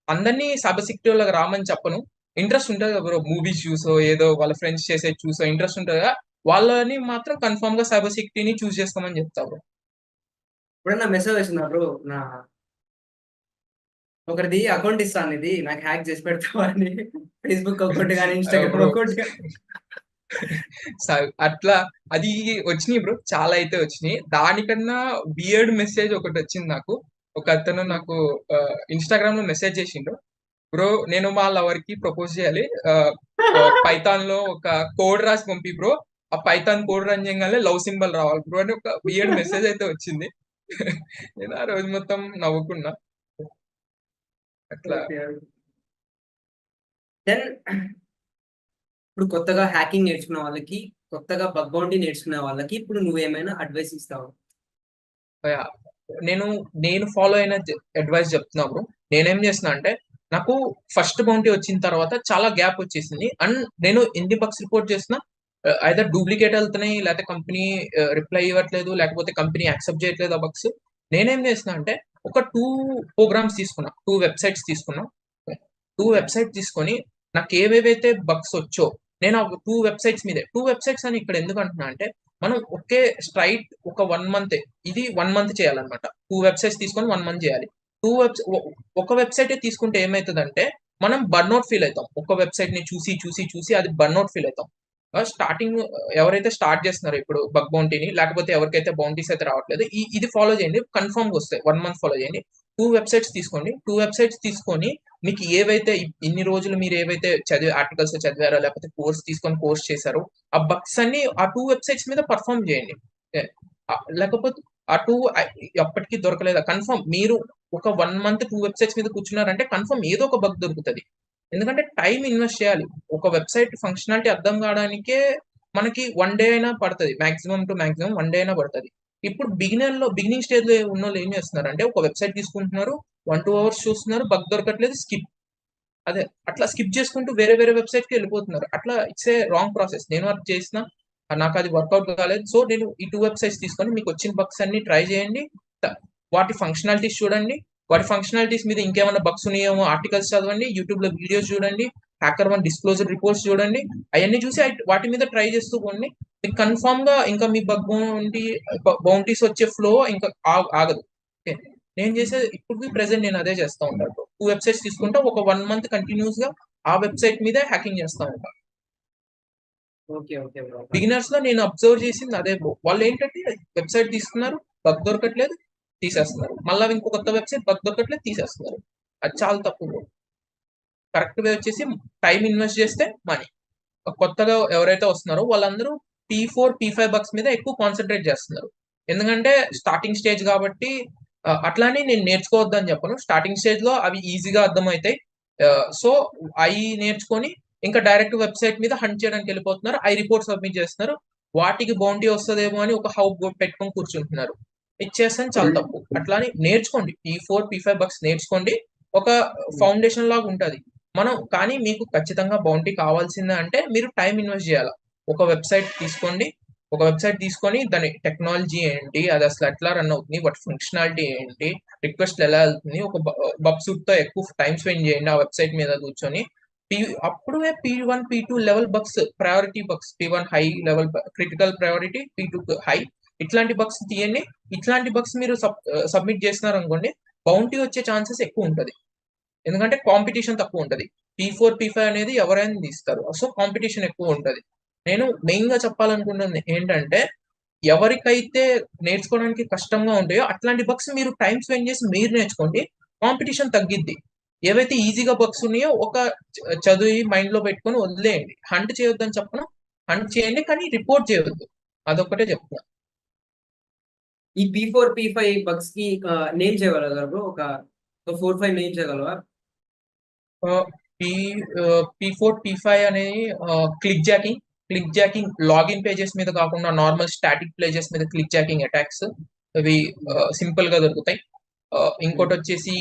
అందరినీ సైబర్ సెక్యూరిటీలోకి రామని చెప్పను. ఇంట్రెస్ట్ ఉంటుంది కదా బ్రో, మూవీస్ చూసో ఏదో వాళ్ళ ఫ్రెండ్స్ చేసే చూసో ఇంట్రెస్ట్ ఉంటుంది కదా, వాళ్ళని మాత్రం కన్ఫర్మ్ గా సైబర్ సెక్యూరిటీని చూస్ చేసుకోమని చెప్తా బ్రో. ఎప్పుడన్నా మెసేజ్ వచ్చిందా బ్రో, నా ఒకరిది అకౌంట్ ఇస్తాను, ఇది నాకు హ్యాక్ చేసి పెడతావా అని, ఫేస్బుక్ అకౌంట్ కానీ ఇన్స్టాగ్రామ్ బ్రో అకౌంట్ కానీ? అట్లా అది వచ్చినాయి బ్రో, చాలా అయితే వచ్చినాయి. దానికన్నా బియర్డ్ మెసేజ్ ఒకటి వచ్చింది నాకు. ఒక అతను నాకు ఇన్స్టాగ్రామ్ లో మెసేజ్ చేసిండు, బ్రో నేను మా లవర్ కి ప్రపోజ్ చేయాలి, పైథాన్ లో ఒక కోడ్ రాసి పంపి బ్రో, ఆ పైథాన్ కోడ్ రన్ చేయగానే లవ్ సింబల్ రావాలి బ్రో అని ఒక బియర్డ్ మెసేజ్ అయితే వచ్చింది. నేను ఆ రోజు మొత్తం నవ్వుకున్నా. అట్లా. దెన్ ఇప్పుడు కొత్తగా హ్యాకింగ్ నేర్చుకున్న వాళ్ళకి, కొత్తగా బగ్ బౌంటీ నేర్చుకునే వాళ్ళకి ఇప్పుడు నువ్వేమైనా అడ్వైస్ ఇస్తావు? యా, నేను నేను ఫాలో అయిన అడ్వైస్ చెప్తున్నా బ్రో. నేనేం చేస్తున్నా అంటే, నాకు ఫస్ట్ బౌంటీ వచ్చిన తర్వాత చాలా గ్యాప్ వచ్చేసింది. అండ్ నేను ఎన్ని బగ్స్ రిపోర్ట్ చేసినా ఐదర్ డూప్లికేట్ వెళ్తున్నాయి, లేకపోతే కంపెనీ రిప్లై ఇవ్వట్లేదు, లేకపోతే కంపెనీ యాక్సెప్ట్ చేయట్లేదు ఆ బగ్స్. నేనేం చేసిన అంటే ఒక 2 ప్రోగ్రామ్స్ తీసుకున్నా, 2 వెబ్సైట్స్ తీసుకున్నా. 2 వెబ్సైట్ తీసుకొని నాకు ఏవేవైతే బగ్స్ వచ్చో నేను ఆ 2 వెబ్సైట్స్ మీదే, 2 వెబ్సైట్స్ అని ఇక్కడ ఎందుకు అంటున్నా అంటే, మనం ఒకే స్ట్రైట్ ఒక 1 మంత్, ఇది 1 మంత్ చేయాలన్నమాట. 2 వెబ్సైట్స్ తీసుకొని 1 మంత్ చేయాలి. ఒక వెబ్సైట్ తీసుకుంటే ఏమవుతుందంటే మనం బర్న్అవుట్ ఫీల్ అవుతాం. ఒక వెబ్సైట్ ని చూసి చూసి చూసి అది బర్న్అవుట్ ఫీల్ అవుతాం. స్టార్టింగ్ ఎవరైతే స్టార్ట్ చేస్తున్నారో ఇప్పుడు బగ్ బౌంటీని, లేకపోతే ఎవరికైతే బౌంటీస్ అయితే రావట్లేదు, ఇది ఫాలో చేయండి, కన్ఫర్మ్ గా వస్తాయి. 1 మంత్ ఫాలో చేయండి. 2 వెబ్సైట్స్ తీసుకోండి. 2 వెబ్సైట్స్ తీసుకొని మీకు ఏవైతే ఇన్ని రోజులు మీరు ఏవైతే చదివి ఆర్టికల్స్ చదివారో, లేకపోతే కోర్స్ తీసుకొని కోర్స్ చేశారో, ఆ బగ్స్ అన్ని ఆ 2 వెబ్సైట్స్ మీద పర్ఫామ్ చేయండి. ఏ, లేకపోతే ఆ 2 ఎప్పటికీ దొరకలేదా, కన్ఫర్మ్ మీరు ఒక 1 మంత్ 2 వెబ్సైట్స్ మీద కూర్చున్నారంటే కన్ఫర్మ్ ఏదో ఒక బగ్ దొరుకుతుంది. ఎందుకంటే టైం ఇన్వెస్ట్ చేయాలి. ఒక వెబ్సైట్ ఫంక్షనాలిటీ అర్థం కావడానికే మనకి 1 డే అయినా పడుతుంది, మాక్సిమం టు మాక్సిమం 1 డే అయినా పడుతుంది. ఇప్పుడు బిగినింగ్ స్టేజ్ లో ఉన్న వాళ్ళు ఏం చేస్తున్నారు అంటే, ఒక వెబ్సైట్ తీసుకుంటున్నారు, 1-2 అవర్స్ చూస్తున్నారు, బగ్ దొరకట్లేదు, స్కిప్. అదే అట్లా స్కిప్ చేసుకుంటూ వేరే వేరే వెబ్సైట్ కి వెళ్ళిపోతున్నారు. అట్లా ఇట్స్ ఏ రాంగ్ ప్రాసెస్. నేను అది చేసిన, నాకు అది వర్కౌట్ కాలేదు. సో నేను ఈ 2 వెబ్సైట్స్ తీసుకొని మీకు వచ్చిన బగ్స్ అన్ని ట్రై చేయండి, వాటి ఫంక్షనాలిటీస్ చూడండి, వాటి ఫంక్షనాలిటీస్ మీద ఇంకేమైనా బగ్స్ ఉన్నాయేమో ఆర్టికల్స్ చదవండి, యూట్యూబ్ లో వీడియోస్ చూడండి, హ్యాకర్ వన్ డిస్క్లోజర్ రిపోర్ట్స్ చూడండి, అవన్నీ చూసి వాటి మీద ట్రై చేస్తూ పోండి. మీకు కన్ఫామ్ గా ఇంకా మీ బౌంటీస్ వచ్చే ఫ్లో ఇంకా ఆగదు. ఓకే, నేను చేసే ఇప్పుడు ప్రెసెంట్ నేను అదే చేస్తా ఉంటాను. 2 వెబ్సైట్స్ తీసుకుంటా, ఒక 1 month కంటిన్యూస్ గా ఆ వెబ్సైట్ మీదే హ్యాకింగ్ చేస్తా ఉంటాను. Okay okay bro. బిగినర్స్ లో నేను అబ్జర్వ్ చేసింది అదే బ్రో. వాళ్ళు ఏంటంటే వెబ్సైట్ తీసుకున్నారు, బగ్ దొరకట్లేదు, తీసేస్తున్నారు. మళ్ళీ ఇంకో కొత్త వెబ్సైట్, బగ్ దొరకట్లేదు, తీసేస్తున్నారు. అది చాలా తప్పు బ్రో. కరెక్ట్ వే వచ్చేసి టైం ఇన్వెస్ట్ చేస్తే మనీ. కొత్తగా ఎవరైతే వస్తున్నారో వాళ్ళందరూ P4 P5 బగ్స్ మీద ఎక్కువ కాన్సన్ట్రేట్ చేస్తున్నారు. ఎందుకంటే స్టార్టింగ్ స్టేజ్ కాబట్టి. అట్లానే నేను నేర్చుకోవద్దని చెప్పను. స్టార్టింగ్ స్టేజ్ లో అవి ఈజీగా అర్థమవుతాయి. సో అవి నేర్చుకొని ఇంకా డైరెక్ట్ వెబ్సైట్ మీద హంట్ చేయడానికి వెళ్ళిపోతున్నారు. ఐ రిపోర్ట్ సబ్మిట్ చేస్తున్నారు. వాటికి బౌంటీ వస్తుందేమో అని ఒక హౌప్ పెట్టుకొని కూర్చుంటున్నారు. ఇచ్చేస్తాను, చాలా తప్పు. అట్లానే నేర్చుకోండి, P4 P5 బగ్స్ నేర్చుకోండి. ఒక ఫౌండేషన్ లాగా ఉంటది. కానీ మీకు ఖచ్చితంగా బౌంటీ కావాల్సిందే అంటే మీరు టైం ఇన్వెస్ట్ చేయాలి. ఒక వెబ్సైట్ తీసుకొని దాని టెక్నాలజీ ఏంటి, అది అసలు ఎట్లా రన్ అవుతుంది, వాటి ఫంక్షనాలిటీ ఏంటి, రిక్వెస్ట్ ఎలా వెళ్తుంది, ఒక బగ్ సూట్ తో ఎక్కువ టైం స్పెండ్ చేయండి ఆ వెబ్సైట్ మీద కూర్చొని. అప్పుడే P1 P2 level bugs, priority bugs, P1 high level critical priority, P2 high, ఇట్లాంటి బగ్స్ తీయండి. ఇట్లాంటి బగ్స్ మీరు సబ్మిట్ చేసినారు అనుకోండి, బౌంటీ వచ్చే ఛాన్సెస్ ఎక్కువ ఉంటది. ఎందుకంటే కాంపిటీషన్ తక్కువ ఉంటది. P4 P5 అనేది ఎవరైనా తీస్తారు, సో కాంపిటీషన్ ఎక్కువ ఉంటది. నేను మెయిన్ గా చెప్పాలనుకున్నది ఏంటంటే, ఎవరికైతే నేర్చుకోవడానికి కష్టంగా ఉంటాయో అట్లాంటి బగ్స్ మీరు టైం స్పెండ్ చేసి మీరు నేర్చుకోండి. కాంపిటీషన్ తగ్గిద్ది. ఏవైతే ఈజీగా బగ్స్ ఉన్నాయో ఒక చదివి మైండ్ లో పెట్టుకొని వదిలేయండి. హంట్ చేయొద్దని చెప్పను, హంట్ చేయండి కానీ రిపోర్ట్ చేయొద్దు. అదొక్కటే చెప్తున్నా. ఈ P4 P5 బగ్స్ కి నేమ్ చేయగలరా బ్రో? ఒక 4-5 నేమ్ చేయగలవా? పీ P4 P5 అనేది క్లిక్ జాకింగ్ లాగిన్ పేజెస్ మీద కాకుండా నార్మల్ స్టాటిక్ పేజెస్ మీద క్లిక్ జాకింగ్ అటాక్స్. అవి సింపుల్ గా దొరుకుతాయి. ఇంకోటి వచ్చేసి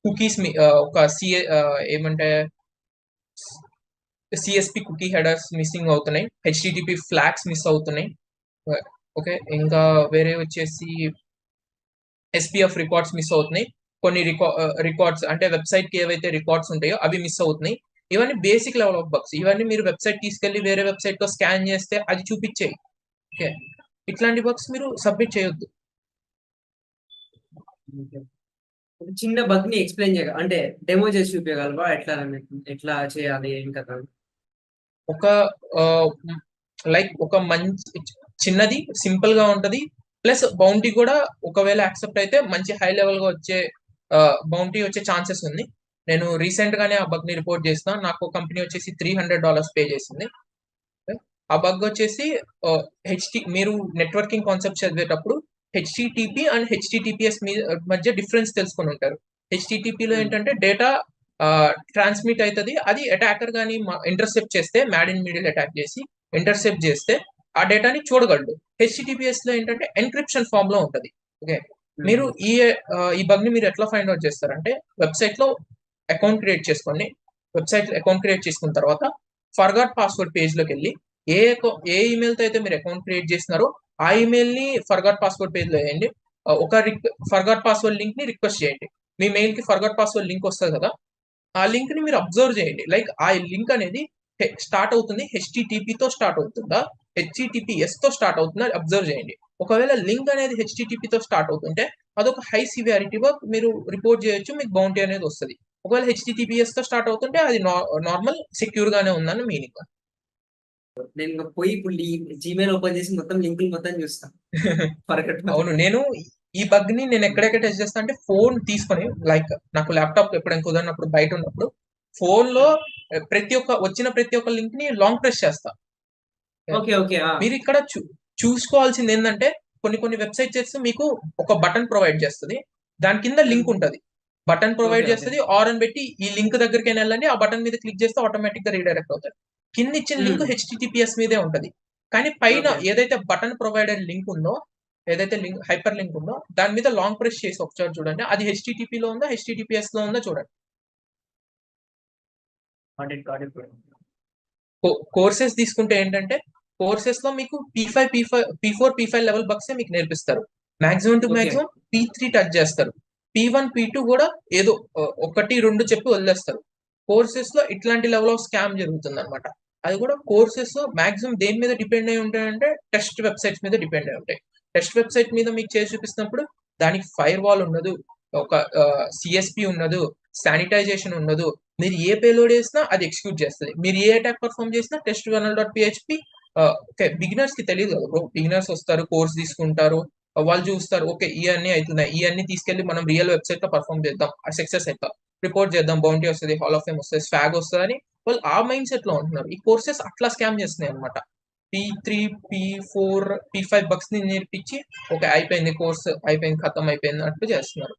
కుకీస్ ఒక ఏమంటే సిఎస్పి కుకీ హెడర్స్ మిస్సింగ్ అవుతున్నాయి, HTTP ఫ్లాగ్స్ మిస్ అవుతున్నాయి. ఓకే, ఇంకా వేరే వచ్చేసి SPF రికార్డ్స్ మిస్ అవుతున్నాయి. కొన్ని రికార్డ్స్ అంటే వెబ్సైట్ కి ఏవైతే రికార్డ్స్ ఉంటాయో అవి మిస్ అవుతున్నాయి. ఇవన్నీ బేసిక్ లెవెల్ ఆఫ్ బగ్స్. ఇవన్నీ మీరు వెబ్సైట్ తీసుకెళ్లి వేరే వెబ్సైట్ లో స్కాన్ చేస్తే అది చూపించేయి. ఓకే, ఇట్లాంటి బగ్స్ మీరు సబ్మిట్ చేయొద్దు. ఒక చిన్న బగ్ ని ఎక్స్ప్లెయిన్ అంటే డెమో చేసి చూపించగలవా? ఎట్లా చేయాలి ఏం కదా? ఒక లైక్ ఒక మంచి చిన్నది సింపుల్ గా ఉంటది, ప్లస్ బౌంటీ కూడా ఒకవేళ యాక్సెప్ట్ అయితే మంచి హై లెవెల్ గా వచ్చే బౌంటీ వచ్చే ఛాన్సెస్ ఉంది. నేను రీసెంట్ గానే ఆ బగ్ ని రిపోర్ట్ చేసిన. నాకు కంపెనీ వచ్చేసి $300 పే చేసింది. ఆ బగ్ వచ్చేసి మీరు నెట్వర్కింగ్ కాన్సెప్ట్ చదివేటప్పుడు HTTP అండ్ HTTPS మధ్య డిఫరెన్స్ తెలుసుకొని ఉంటారు. HTTP లో ఏంటంటే డేటా ట్రాన్స్మిట్ అవుతుంది. అది అటాకర్ కానీ ఇంటర్సెప్ట్ చేస్తే, మ్యాడ్ ఇన్ మీడియల్ అటాక్ చేసి ఇంటర్సెప్ట్ చేస్తే ఆ డేటాని చూడగలడు. HTTPS లో ఏంటంటే ఎన్క్రిప్షన్ ఫామ్ లో ఉంటది. ఓకే, మీరు ఈ బగ్ ని మీరు ఎట్లా ఫైండ్ అవుట్ చేస్తారంటే, వెబ్సైట్ లో అకౌంట్ క్రియేట్ చేసుకోండి. వెబ్సైట్ అకౌంట్ క్రియేట్ చేసుకున్న తర్వాత ఫర్గాట్ పాస్వర్డ్ పేజ్ లోకి వెళ్ళి ఏ ఈమెయిల్ తో అయితే మీరు అకౌంట్ క్రియేట్ చేసినారో ఆ ఈమెయిల్ ని ఫర్గాట్ పాస్వర్డ్ పేజ్ లో వేయండి. ఒక ఫర్గాట్ పాస్వర్డ్ లింక్ ని రిక్వెస్ట్ చేయండి. మీ మెయిల్ కి ఫర్గాట్ పాస్వర్డ్ లింక్ వస్తుంది కదా, ఆ లింక్ ని మీరు అబ్జర్వ్ చేయండి. లైక్ ఆ లింక్ అనేది స్టార్ట్ అవుతుంది HTTP తో స్టార్ట్ అవుతుందా, HTTPS తో స్టార్ట్ అవుతుందా అబ్జర్వ్ చేయండి. ఒకవేళ లింక్ అనేది HTTP తో స్టార్ట్ అవుతుంటే అదొక హై సివియారిటీ వర్క్, మీరు రిపోర్ట్ చేయొచ్చు, మీకు బౌంటీ అనేది వస్తుంది. ఒకవేళ HTTPS తో స్టార్ట్ అవుతుంటే అది నార్మల్ సెక్యూర్ గానే ఉందని మీనింగ్. నేను ఇంకా పోయి ఇప్పుడు జీమెయిల్ ఓపెన్ చేసి మొత్తం లింకులు మొత్తం చూస్తాను. అవును, నేను ఈ బగ్ ని నేను ఎక్కడెక్కడ టెస్ట్ చేస్తా అంటే, ఫోన్ తీసుకొని లైక్ నాకు ల్యాప్టాప్ ఎప్పుడైనా కుదరినప్పుడు బయట ఉన్నప్పుడు ఫోన్ లో వచ్చిన ప్రతి ఒక్క లింక్ ని లాంగ్ ప్రెస్ చేస్తా. Okay okay. మీరు ఇక్కడ చూసుకోవాల్సింది ఏంటంటే, కొన్ని వెబ్సైట్స్ మీకు ఒక బటన్ ప్రొవైడ్ చేస్తుంది, దాని కింద లింక్ ఉంటది. బటన్ ప్రొవైడ్ చేస్తుంది, ఆర్ అని పెట్టి ఈ లింక్ దగ్గరికి వెళ్ళండి, ఆ బటన్ మీద క్లిక్ చేస్తే ఆటోమేటిక్ గా రీడైరెక్ట్ అవుతారు. కింద ఇచ్చిన లింక్ HTTPS మీదే ఉంటది. కానీ పైన ఏదైతే బటన్ ప్రొవైడెడ్ లింక్ ఉందో, ఏదైతే లింక్ హైపర్ లింక్ ఉందో దాని మీద లాంగ్ ప్రెస్ చేసి ఒకసారి చూడండి, అది HTTP లో ఉందా HTTPS లో ఉందా చూడండి. కోర్సెస్ తీసుకుంటే ఏంటంటే, కోర్సెస్ లో మీకు P4 P5 లెవెల్ బగ్స్ మీకు నేర్పిస్తారు. Maximum to maximum P3 touch చేస్తారు. P1, P2 కూడా ఏదో 1, 2 చెప్పి వదిలేస్తారు. కోర్సెస్ లో ఇట్లాంటి లెవెల్ ఆఫ్ స్కామ్ జరుగుతుంది అనమాట. అది కూడా కోర్సెస్ మాక్సిమం దేని మీద డిపెండ్ అయి ఉంటాయంటే టెస్ట్ వెబ్సైట్స్ మీద డిపెండ్ అయి ఉంటాయి. టెస్ట్ వెబ్సైట్ మీద మీకు చేసి చూపిస్తున్నప్పుడు దానికి ఫైర్ వాల్ ఉండదు, ఒక సిఎస్పి ఉండదు, శానిటైజేషన్ ఉండదు. మీరు ఏ పేలోడ్ చేసినా అది ఎగ్జిక్యూట్ చేస్తుంది. మీరు ఏ అటాక్ పర్ఫామ్ చేసినా టెస్ట్ .php బిగినర్స్ కి తెలియదు కదా బ్రో. బిగినర్స్ వస్తారు, కోర్స్ తీసుకుంటారు, వాళ్ళు చూస్తారు, ఓకే ఇవన్నీ అవుతున్నాయి, ఇవన్నీ తీసుకెళ్లి మనం రియల్ వెబ్సైట్ లో పర్ఫామ్ చేద్దాం, సక్సెస్ అవుతాం, రిపోర్ట్ చేద్దాం, బౌంటీ వస్తుంది, హాల్ ఆఫ్ ఫేమ్ వస్తుంది, స్వాగ్ వస్తుంది అని వాళ్ళు ఆ మైండ్ సెట్ లో ఉంటున్నారు. ఈ కోర్సెస్ అట్లా స్కామ్ చేస్తున్నాయి అనమాట. P3, P4, P5 బక్స్ ని నేర్పించి ఓకే అయిపోయింది కోర్స్, అయిపోయింది, ఖతం అయిపోయింది అట్లా చేస్తున్నారు.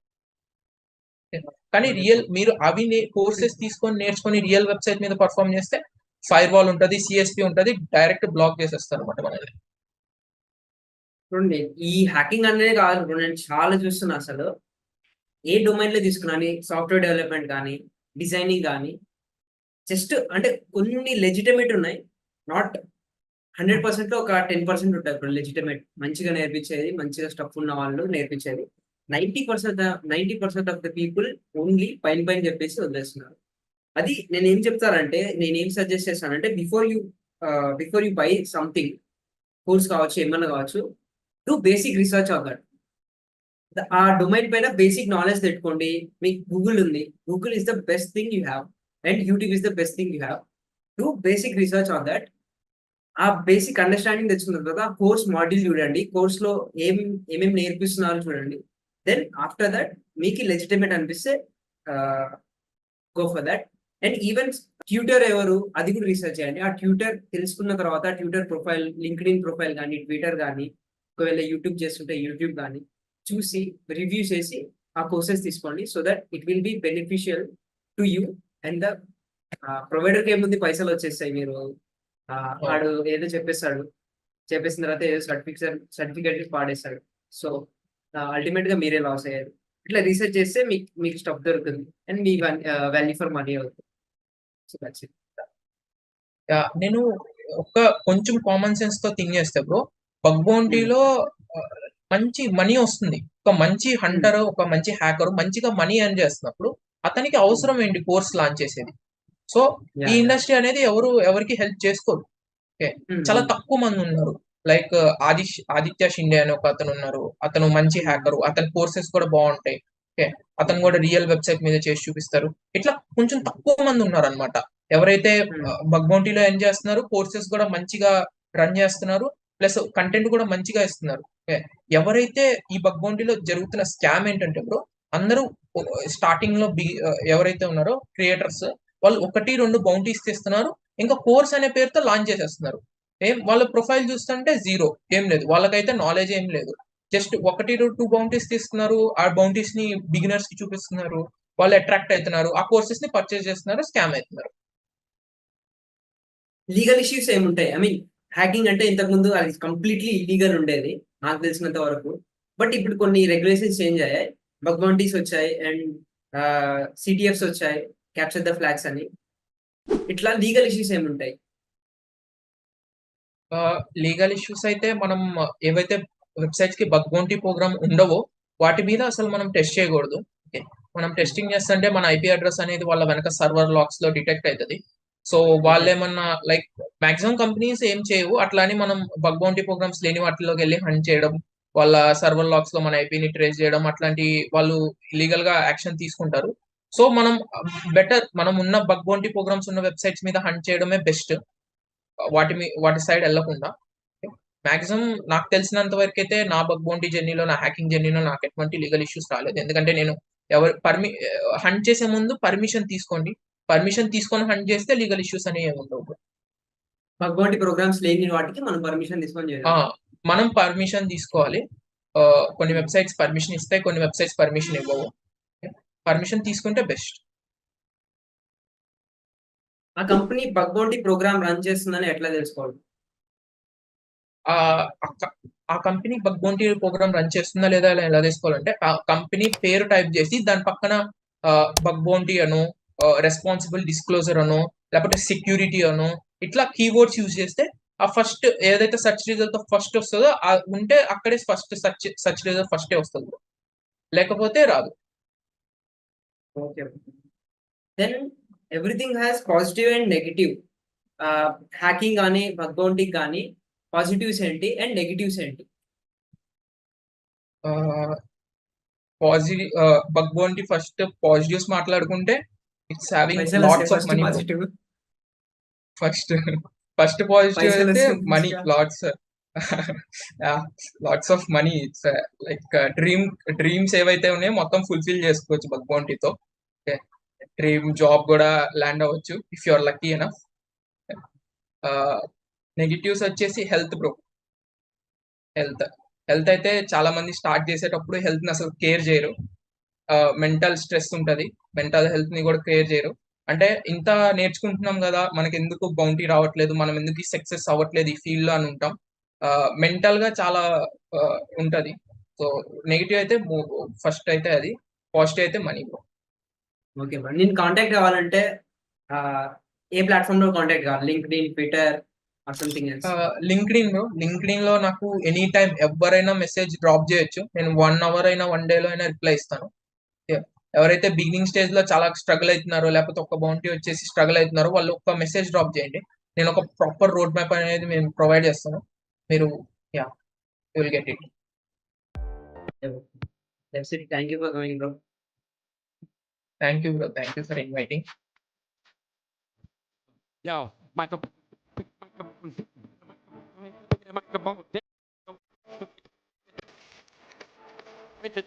కానీ రియల్ మీరు అవి కోర్సెస్ తీసుకొని నేర్చుకొని రియల్ వెబ్సైట్ మీద పర్ఫామ్ చేస్తే ఫైర్ వాల్ ఉంటది, సిఎస్పి ఉంటది, డైరెక్ట్ బ్లాక్ చేసేస్తారు అనమాట మనల్ని. చూడండి, ఈ హ్యాకింగ్ అనేది కాదు bro, నేను చాలా చూస్తున్నా అసలు. ఏ డొమైన్ లో తీసుకున్నాను, సాఫ్ట్వేర్ డెవలప్మెంట్ కానీ, డిజైనింగ్ కానీ, జస్ట్ అంటే కొన్ని లెజిటిమేట్ ఉన్నాయి. నాట్ 100% లో ఒక 10% ఉంటాయి ఇప్పుడు లెజిటిమేట్, మంచిగా నేర్పించేది, మంచిగా స్టఫ్ ఉన్న వాళ్ళు నేర్పించేది. 90% ఆఫ్ ద పీపుల్ ఓన్లీ పైన పైన చెప్పేసి వదిలేస్తున్నారు. అది నేనేం చెప్తానంటే, నేనేం సజెస్ట్ చేస్తానంటే, before you by something, course కావచ్చు, ఏమన్నా కావచ్చు, do basic research of that. ఆ డొమైన్ పైన బేసిక్ నాలెడ్జ్ తెచ్చుకోండి. మీకు గూగుల్ ఉంది, Google is the best thing you have, and YouTube is the best thing you have. Do basic research on that. ఆ basic understanding తెచ్చుకున్న తర్వాత course module చూడండి, course లో ఏమేమి నేర్పిస్తున్నారో చూడండి. దెన్ ఆఫ్టర్ దట్ మీకు లెజిటిమేట్ అనిపిస్తే go for that. And even tutor ఎవరు, అది కూడా రీసెర్చ్ చేయండి. ఆ ట్యూటర్ తెలుసుకున్న తర్వాత ట్యూటర్ ప్రొఫైల్, లింక్డ్ఇన్ ప్రొఫైల్ కానీ, ట్విట్టర్ కానీ, ఒకవేళ యూట్యూబ్ చేస్తుంటే యూట్యూబ్ కానీ చూసి రివ్యూ చేసి ఆ కోర్సెస్ తీసుకోండి. So that it will be beneficial to you. And the ప్రొవైడర్కి ఏముంది, పైసలు వచ్చేస్తాయి. మీరు వాడు ఏదో చెప్పేస్తాడు, చెప్పేసిన తర్వాత ఏదో సర్టిఫికేట్ పాడేస్తాడు. సో అల్టిమేట్ గా మీరే లాస్ అయ్యారు. ఇట్లా రీసెర్చ్ చేస్తే మీకు స్టఫ్ దొరుకుతుంది, అండ్ మీ వాల్యూ ఫర్ మనీ అవుతుంది. So that's it. నేను కొంచెం కామన్ సెన్స్ తో థింక్ చేస్తే బ్రో, బగ్ బౌంటీలో మంచి మనీ వస్తుంది. ఒక మంచి హంటర్, ఒక మంచి హ్యాకర్ మంచిగా మనీ ఎర్న్ చేస్తున్నప్పుడు అతనికి అవసరం ఏంటి కోర్స్ లాంచ్ చేసేది? సో ఈ ఇండస్ట్రీ అనేది ఎవరికి హెల్ప్ చేసుకోరు. చాలా తక్కువ మంది ఉన్నారు. లైక్ ఆదిత్య షిండే అని ఒక అతను ఉన్నారు. అతను మంచి హ్యాకర్, అతని కోర్సెస్ కూడా బాగుంటాయి. ఓకే, అతను కూడా రియల్ వెబ్సైట్ మీద చేసి చూపిస్తారు. ఇట్లా కొంచెం తక్కువ మంది ఉన్నారు అనమాట ఎవరైతే బగ్ బౌంటీలో ఎర్న్ చేస్తున్నారు, కోర్సెస్ కూడా మంచిగా రన్ చేస్తున్నారు, ప్లస్ కంటెంట్ కూడా మంచిగా ఇస్తున్నారు. ఎవరైతే ఈ బగ్ బౌంటీలో జరుగుతున్న స్కామ్ ఏంటంటే బ్రో, అందరూ స్టార్టింగ్ లో ఎవరైతే ఉన్నారో క్రియేటర్స్, వాళ్ళు 1, 2 బౌంటీస్ తీస్తున్నారు, ఇంకా కోర్స్ అనే పేరుతో లాంచ్ చేసేస్తున్నారు. వాళ్ళ ప్రొఫైల్ చూస్తుంటే జీరో, ఏం లేదు, వాళ్ళకైతే నాలెడ్జ్ ఏం లేదు. జస్ట్ 1, 2 బౌంటీస్ తీస్తున్నారు, ఆ బౌంటీస్ ని బిగినర్స్ కి చూపిస్తున్నారు, వాళ్ళు అట్రాక్ట్ అవుతున్నారు, ఆ కోర్సెస్ ని పర్చేస్ చేస్తున్నారు, స్కామ్ అవుతున్నారు. లీగల్ ఇష్యూస్ ఏముంటాయి? ఐ మీన్ హ్యాకింగ్ అంటే ఇంతకు ముందు అది కంప్లీట్లీ ఇల్లీగల్ ఉండేది నాకు తెలిసినంత వరకు. బట్ ఇప్పుడు కొన్ని రెగ్యులేషన్స్ చేంజ్ అయ్యాయి, బగ్ బౌంటీస్ వచ్చాయి, అండ్ సిటిఎఫ్స్ వచ్చాయి, క్యాప్చర్ ద ఫ్లాగ్స్ అని. ఇట్లా లీగల్ ఇష్యూస్ ఏముంటాయి? లీగల్ ఇష్యూస్ అయితే మనం ఏవైతే వెబ్సైట్స్ కి బగ్ బౌంటీ ప్రోగ్రామ్ ఉండవో వాటి మీద అసలు మనం టెస్ట్ చేయకూడదు. ఓకే, మనం టెస్టింగ్ చేస్తుంటే మన ఐపీ అడ్రస్ అనేది వాళ్ళ వెనక సర్వర్ లాక్స్ లో డిటెక్ట్ అవుతుంది. సో వాళ్ళు ఏమన్నా లైక్ మాక్సిమం కంపెనీస్ ఏం చేయవు, అట్లా అని మనం బగ్ బౌంటీ ప్రోగ్రామ్స్ లేని వాటిలోకి వెళ్ళి హంట్ చేయడం, వాళ్ళ సర్వర్ లాక్స్ లో మన ఐపీని ట్రేస్ చేయడం, అట్లాంటి వాళ్ళు ఇల్లీగల్ గా యాక్షన్ తీసుకుంటారు. సో మనం బెటర్ మనం ఉన్న బగ్ బౌంటీ ప్రోగ్రామ్స్ ఉన్న వెబ్సైట్స్ మీద హంట్ చేయడమే బెస్ట్, వాటి సైడ్ వెళ్ళకుండా. మాక్సిమం నాకు తెలిసినంత వరకు అయితే నా బగ్ బౌంటీ జర్నీలో, నా హ్యాకింగ్ జర్నీలో నాకు ఎటువంటి లీగల్ ఇష్యూస్ రాలేదు. ఎందుకంటే నేను హంట్ చేసే ముందు పర్మిషన్ తీసుకోండి, పర్మిషన్ తీసుకొని హంట్ చేస్తే లీగల్ ఇష్యూస్ అనేవి ఉండవు. బగ్ బౌంటీ ప్రోగ్రామ్స్ లేని వాటికి మనం పర్మిషన్ తీసుకొని చేయాలి. మనం పర్మిషన్ తీసుకోవాలి. కొన్ని వెబ్సైట్స్ పర్మిషన్ ఇస్తాయి, కొన్ని వెబ్సైట్స్ పర్మిషన్ ఇవ్వవు. పర్మిషన్ తీసుకుంటే బెస్ట్. ఆ company bug bounty program run చేస్తుందని ఎట్లా తెలుసుకోవాలి? ఆ company bug bounty program run చేస్తుందా లేదా ఎలా తెలుసుకోవాలంటే, ఆ కంపెనీ పేరు టైప్ చేసి దాని పక్కన బగ్ బౌంటీ అను, రెస్పాన్సిబుల్ డిస్క్లోజర్ అను, లేకపోతే సెక్యూరిటీ అను, ఇట్లా కీవర్డ్స్ యూజ్ చేస్తే ఆ ఫస్ట్ ఏదైతే సర్చ్ రిజల్ట్ ఫస్ట్ వస్తుందో ఉంటే అక్కడే ఫస్ట్ సర్చ్ రిజల్ట్ ఫస్టే వస్తుంది, లేకపోతే రాదు. Okay. Then everything has positive and negative. Hacking గానీ, బగ్ బౌంటీకి గానీ పాజిటివ్స్ ఏంటి? అండ్ నెగెటివ్స్ ఏంటి? బగ్ బౌంటీ ఫస్ట్ పాజిటివ్స్ మాట్లాడుకుంటే ఇట్స్ హ్యావింగ్ పైసలొస్తాయి lots of fast money bro. Positive. First first positive అయితే పైసలొస్తాయి మనీ ఫస్ట్‌గా. Lots. Lots of money. It's like dreams ఏవైతే ఉన్నాయో మొత్తం ఫుల్ఫిల్ చేసుకోవచ్చు బగ్ బౌంటీతో. డ్రీమ్ జాబ్ కూడా ల్యాండ్ అవ్వచ్చు if you are lucky enough. Negatives వచ్చేసి హెల్త్ బ్రో. హెల్త్ హెల్త్ అయితే చాలా మంది స్టార్ట్ చేసేటప్పుడు హెల్త్ ని అసలు కేర్ చేయరు. మెంటల్ స్ట్రెస్ ఉంటది. మెంటల్ హెల్త్ ని కూడా కేర్ చేయరు. అంటే ఇంత నేర్చుకుంటున్నాం కదా, మనకి ఎందుకు బౌంటీ రావట్లేదు, మనం ఎందుకు సక్సెస్ అవ్వట్లేదు ఈ ఫీల్డ్ లో అని ఉంటాం. మెంటల్ గా చాలా ఉంటది. సో నెగిటివ్ అయితే ఫస్ట్ అయితే అది, పాజిటివ్ అయితే మనీ బ్రో. Okay bro. నేను కాంటాక్ట్ కావాలంటే ఏ ప్లాట్‌ఫార్మ్‌లో కాంటాక్ట్ కావాలి? LinkedIn, Twitter or something else? LinkedIn bro. LinkedIn లో నాకు ఎనీ టైం ఎవరైనా మెసేజ్ డ్రాప్ చేయొచ్చు. నేను 1 hour అయినా 1 day లో అయినా రిప్లై ఇస్తాను. Yeah. ఎవరైతే బిగినింగ్ స్టేజ్ లో చాలా స్ట్రగుల్ అవుతున్నారో, లేకపోతే ఒక బౌంటీ వచ్చేసి స్ట్రగుల్ అవుతున్నారో, వాళ్ళు ఒక మెసేజ్ డ్రాప్ చేయండి. నేను ఒక ప్రాపర్ రోడ్ మ్యాప్ అనేది మేము ప్రొవైడ్ చేస్తాను. మీరు yeah will get it. That's it. Thank you for coming bro. Thank you bro. Thank you for inviting. Yo, Michael. Michael.